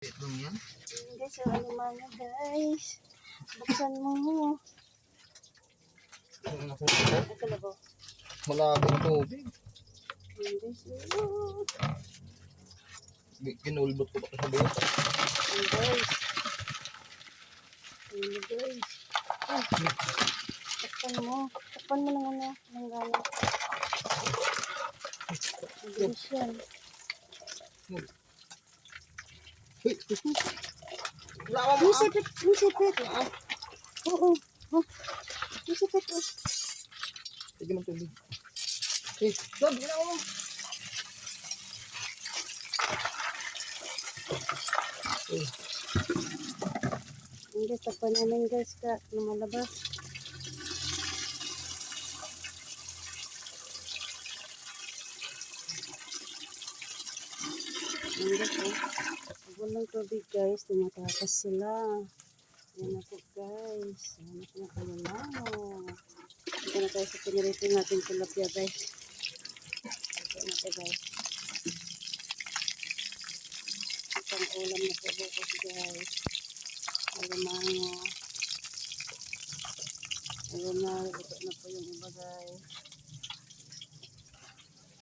Ito yan. Guys, ang aliman na guys. Buksan mo. Ito na ba? Malabing tubig. Guys, Kinulbot ko pa sa buhat. guys. Guys. Takpan mo. Takpan mo ng ano. Ng gano'n. Guys yan. Lawa mo. Musipit. Musipit. Oo. Musipit. Sige ng tubig. Lord, ginawa mo. Hindi, takpan namin guys ka. Lumalabas. Hindi po. Walang tubig guys. Tumatakas sila. Yan na po guys. Yan na po na kayo na. Ito na tayo sa pinirito natin tilapia guys. Ito na po guys. Itong ulam na po bukas guys. Alamango. Ayan na. Ito na po yung iba guys.